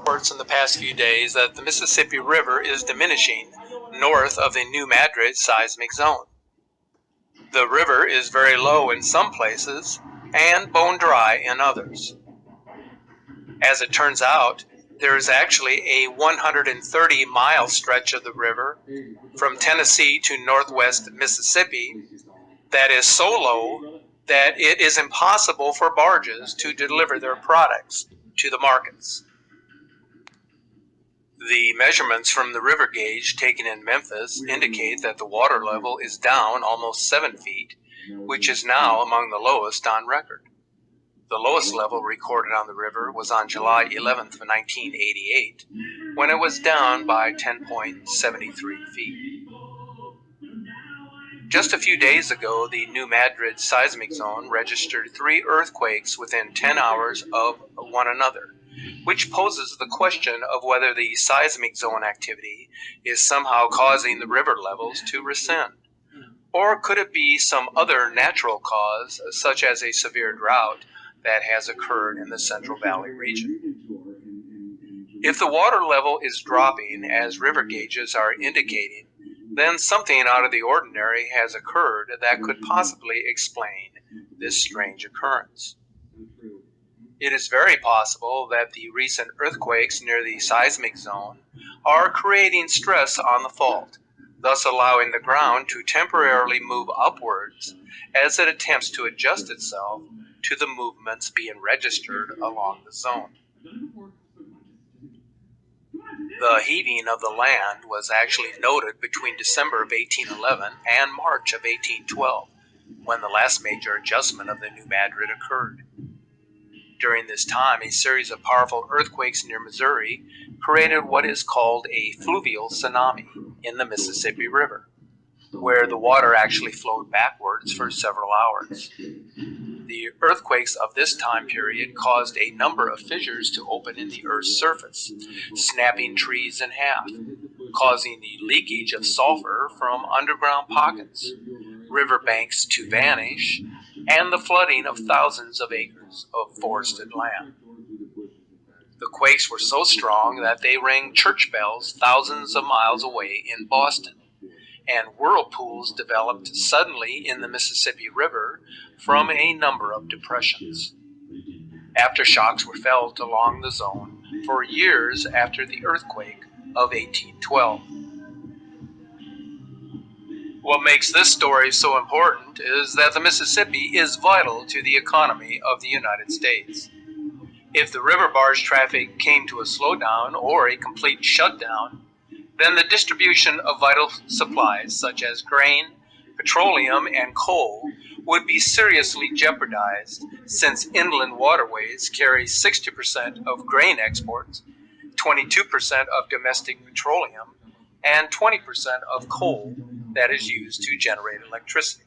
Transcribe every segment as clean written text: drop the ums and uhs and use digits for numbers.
reports in the past few days that the Mississippi River is diminishing north of the New Madrid seismic zone. The river is very low in some places and bone dry in others. As it turns out, there is actually a 130-mile stretch of the river from Tennessee to northwest Mississippi that is so low that it is impossible for barges to deliver their products to the markets. The measurements from the river gauge taken in Memphis indicate that the water level is down almost 7 feet, which is now among the lowest on record. The lowest level recorded on the river was on July 11th, 1988, when it was down by 10.73 feet. Just a few days ago, the New Madrid seismic zone registered 3 earthquakes within 10 hours of one another, which poses the question of whether the seismic zone activity is somehow causing the river levels to rescind. Or could it be some other natural cause, such as a severe drought, that has occurred in the Central Valley region? If the water level is dropping, as river gauges are indicating, then something out of the ordinary has occurred that could possibly explain this strange occurrence. It is very possible that the recent earthquakes near the seismic zone are creating stress on the fault, thus allowing the ground to temporarily move upwards as it attempts to adjust itself to the movements being registered along the zone. The heaving of the land was actually noted between December of 1811 and March of 1812, when the last major adjustment of the New Madrid occurred. During this time, a series of powerful earthquakes near Missouri created what is called a fluvial tsunami in the Mississippi River, where the water actually flowed backwards for several hours. The earthquakes of this time period caused a number of fissures to open in the Earth's surface, snapping trees in half, causing the leakage of sulfur from underground pockets, riverbanks to vanish, and the flooding of thousands of acres of forested land. The quakes were so strong that they rang church bells thousands of miles away in Boston, and whirlpools developed suddenly in the Mississippi River from a number of depressions. Aftershocks were felt along the zone for years after the earthquake of 1812. What makes this story so important is that the Mississippi is vital to the economy of the United States. If the river barge traffic came to a slowdown or a complete shutdown, then the distribution of vital supplies such as grain, petroleum, and coal would be seriously jeopardized, since inland waterways carry 60% of grain exports, 22% of domestic petroleum, and 20% of coal that is used to generate electricity.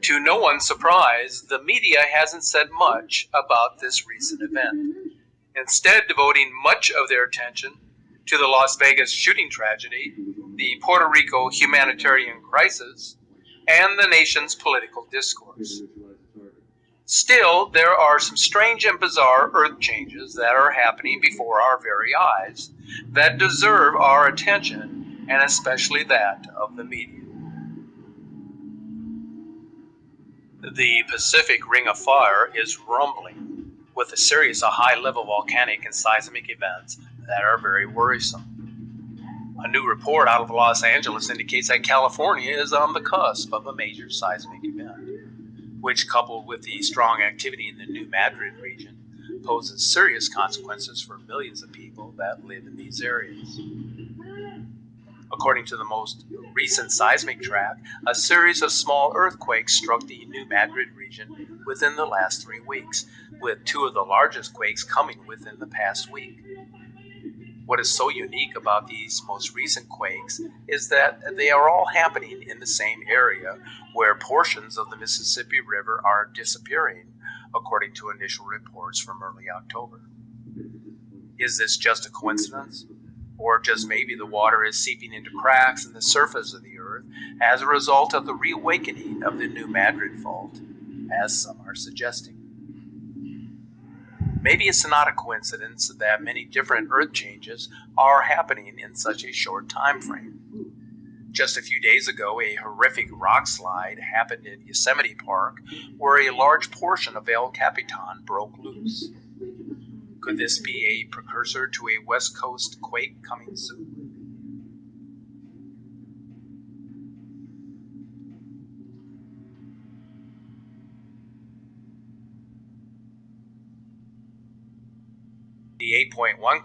To no one's surprise, the media hasn't said much about this recent event, instead devoting much of their attention to the Las Vegas shooting tragedy, the Puerto Rico humanitarian crisis, and the nation's political discourse. Still, there are some strange and bizarre earth changes that are happening before our very eyes that deserve our attention, and especially that of the media. The Pacific Ring of Fire is rumbling, with a series of high-level volcanic and seismic events that are very worrisome. A new report out of Los Angeles indicates that California is on the cusp of a major seismic event, which, coupled with the strong activity in the New Madrid region, poses serious consequences for millions of people that live in these areas. According to the most recent seismic track, a series of small earthquakes struck the New Madrid region within the last 3 weeks, with 2 of the largest quakes coming within the past week. What is so unique about these most recent quakes is that they are all happening in the same area where portions of the Mississippi River are disappearing, according to initial reports from early October. Is this just a coincidence? Or just maybe the water is seeping into cracks in the surface of the earth as a result of the reawakening of the New Madrid fault, as some are suggesting? Maybe it's not a coincidence that many different Earth changes are happening in such a short time frame. Just a few days ago, a horrific rock slide happened in Yosemite Park where a large portion of El Capitan broke loose. Could this be a precursor to a West Coast quake coming soon? The 8.1